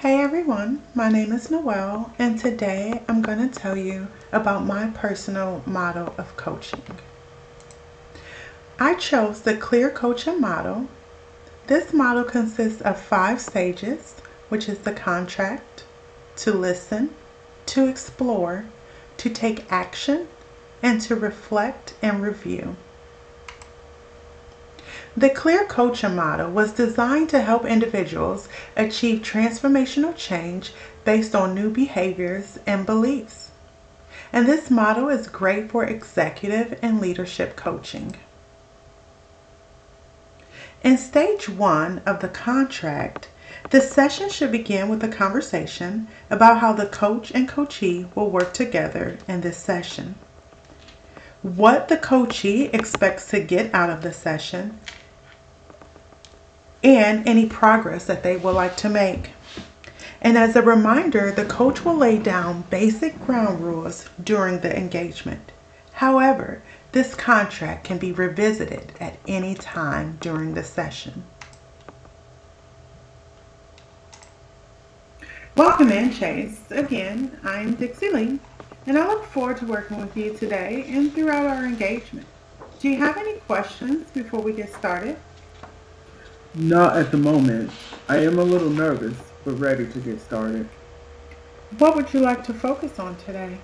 Hey everyone, my name is Noelle, and today I'm going to tell you about my personal model of coaching. I chose the Clear Coaching model. This model consists of 5 stages, which is the contract, to listen, to explore, to take action, and to reflect and review. The Clear Coaching model was designed to help individuals achieve transformational change based on new behaviors and beliefs. And this model is great for executive and leadership coaching. In stage 1 of the contract, the session should begin with a conversation about how the coach and coachee will work together in this session, what the coachee expects to get out of the session, and any progress that they would like to make. And as a reminder, the coach will lay down basic ground rules during the engagement. However, this contract can be revisited at any time during the session. Welcome in, Chase. Again, I'm Dixie Lee, and I look forward to working with you today and throughout our engagement. Do you have any questions before we get started? Not at the moment. I am a little nervous, but ready to get started. What would you like to focus on today?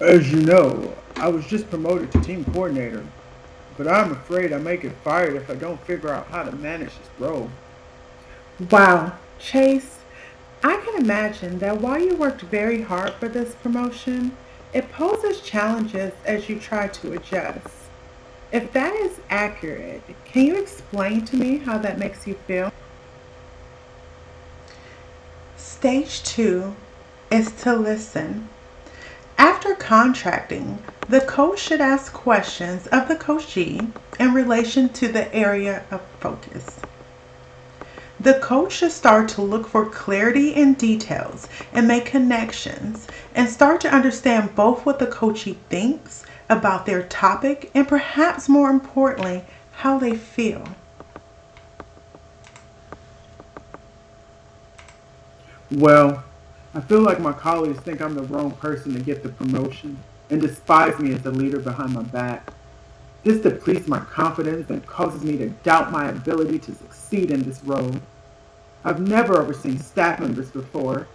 As you know, I was just promoted to team coordinator, but I'm afraid I may get fired if I don't figure out how to manage this role. Wow, Chase, I can imagine that while you worked very hard for this promotion, it poses challenges as you try to adjust. If that is accurate, can you explain to me how that makes you feel? Stage 2 is to listen. After contracting, the coach should ask questions of the coachee in relation to the area of focus. The coach should start to look for clarity in details and make connections and start to understand both what the coachee thinks about their topic and perhaps more importantly, how they feel. Well, I feel like my colleagues think I'm the wrong person to get the promotion and despise me as the leader behind my back. This depletes my confidence and causes me to doubt my ability to succeed in this role. I've never overseen staff members before,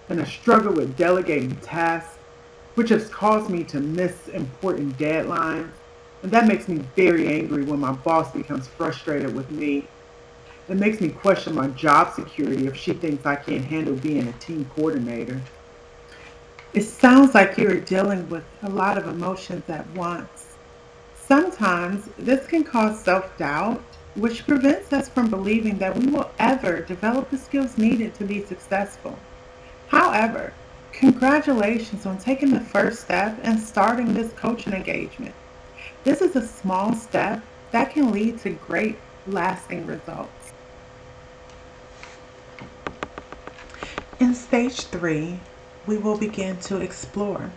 and I struggle with delegating tasks, which has caused me to miss important deadlines. And that makes me very angry when my boss becomes frustrated with me. It makes me question my job security if she thinks I can't handle being a team coordinator. It sounds like you're dealing with a lot of emotions at once. Sometimes this can cause self doubt, which prevents us from believing that we will ever develop the skills needed to be successful. However, congratulations on taking the first step and starting this coaching engagement. This is a small step that can lead to great, lasting results. In stage 3, we will begin to explore.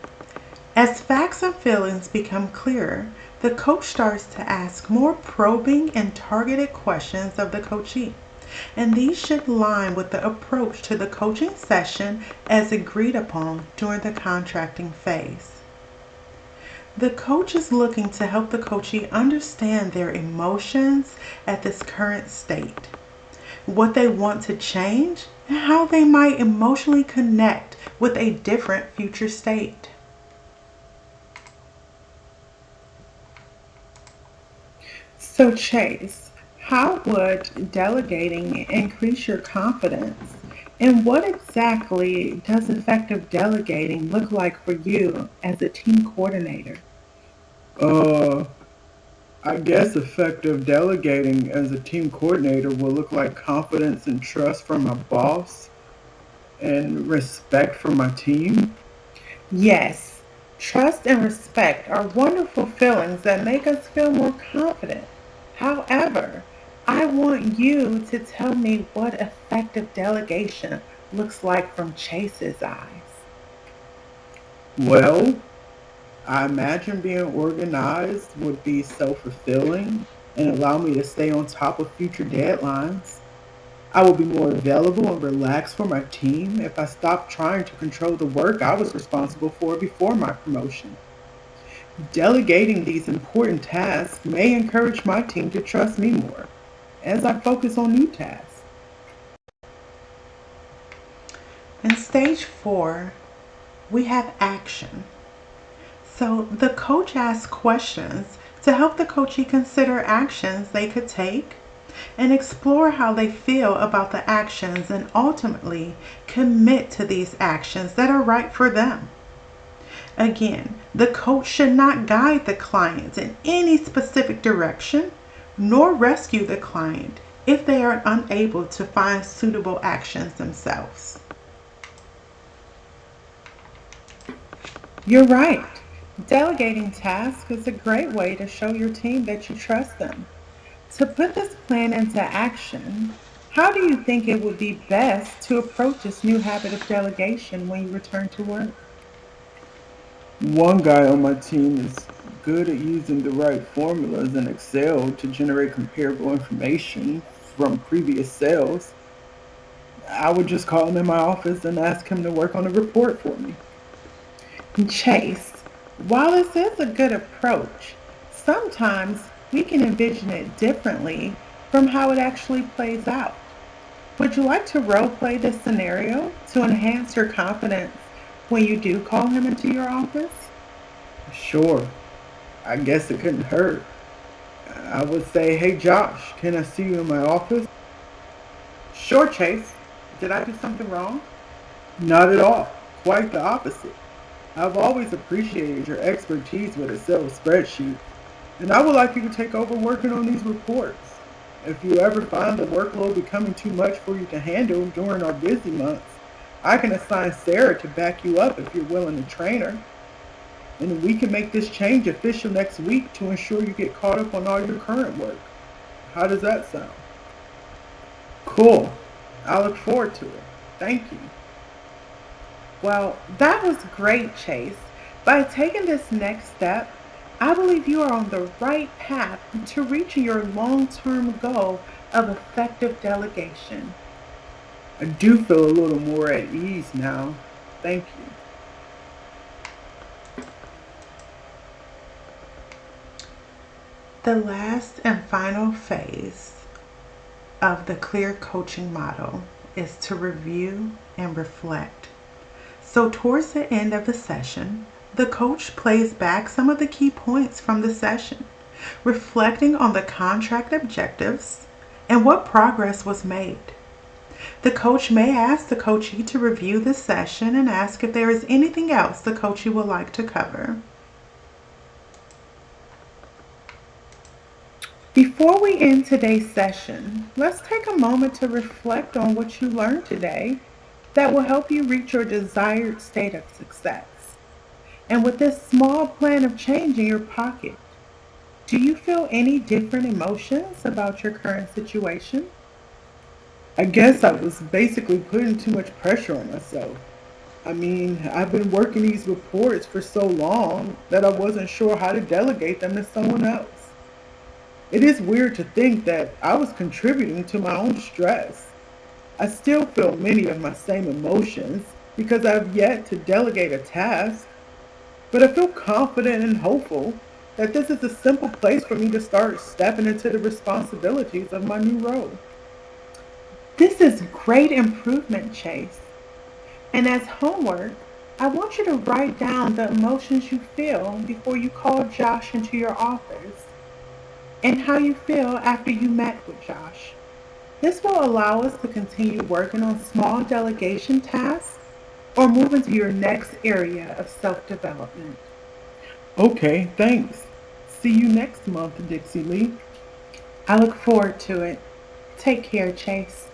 As facts and feelings become clearer, the coach starts to ask more probing and targeted questions of the coachee. And these should align with the approach to the coaching session as agreed upon during the contracting phase. The coach is looking to help the coachee understand their emotions at this current state, what they want to change, and how they might emotionally connect with a different future state. So, Chase, how would delegating increase your confidence? And what exactly does effective delegating look like for you as a team coordinator? Uh, I guess effective delegating as a team coordinator will look like confidence and trust from my boss and respect for my team. Yes, trust and respect are wonderful feelings that make us feel more confident. However, I want you to tell me what effective delegation looks like from Chase's eyes. Well, I imagine being organized would be self fulfilling and allow me to stay on top of future deadlines. I will be more available and relaxed for my team if I stop trying to control the work I was responsible for before my promotion. Delegating these important tasks may encourage my team to trust me more as I focus on new tasks. In stage 4, we have action. So the coach asks questions to help the coachee consider actions they could take and explore how they feel about the actions and ultimately commit to these actions that are right for them. Again, the coach should not guide the client in any specific direction nor rescue the client if they are unable to find suitable actions themselves. You're right. Delegating tasks is a great way to show your team that you trust them. To put this plan into action, how do you think it would be best to approach this new habit of delegation when you return to work? One guy on my team is good at using the right formulas in Excel to generate comparable information from previous sales. I would just call him in my office and ask him to work on a report for me. Chase, while this is a good approach, sometimes we can envision it differently from how it actually plays out. Would you like to role play this scenario to enhance your confidence when you do call him into your office? Sure. I guess it couldn't hurt. I would say, hey Josh, can I see you in my office? Sure, Chase. Did I do something wrong? Not at all. Quite the opposite. I've always appreciated your expertise with Excel spreadsheets, and I would like you to take over working on these reports. If you ever find the workload becoming too much for you to handle during our busy months, I can assign Sarah to back you up if you're willing to train her. And we can make this change official next week to ensure you get caught up on all your current work. How does that sound? Cool. I look forward to it. Thank you. Well, that was great, Chase. By taking this next step, I believe you are on the right path to reaching your long-term goal of effective delegation. I do feel a little more at ease now. Thank you. The last and final phase of the clear coaching model is to review and reflect. So, towards the end of the session, the coach plays back some of the key points from the session, reflecting on the contract objectives and what progress was made. The coach may ask the coachee to review the session and ask if there is anything else the coachee would like to cover. Before we end today's session, let's take a moment to reflect on what you learned today that will help you reach your desired state of success. And with this small plan of change in your pocket, do you feel any different emotions about your current situation? I guess I was basically putting too much pressure on myself. I mean, I've been working these reports for so long that I wasn't sure how to delegate them to someone else. It is weird to think that I was contributing to my own stress. I still feel many of my same emotions because I've yet to delegate a task, but I feel confident and hopeful that this is a simple place for me to start stepping into the responsibilities of my new role. This is great improvement, Chase. And as homework, I want you to write down the emotions you feel before you call Josh into your office and how you feel after you met with Josh. This will allow us to continue working on small delegation tasks or move into your next area of self-development. Okay, thanks. See you next month, Dixie Lee. I look forward to it. Take care, Chase.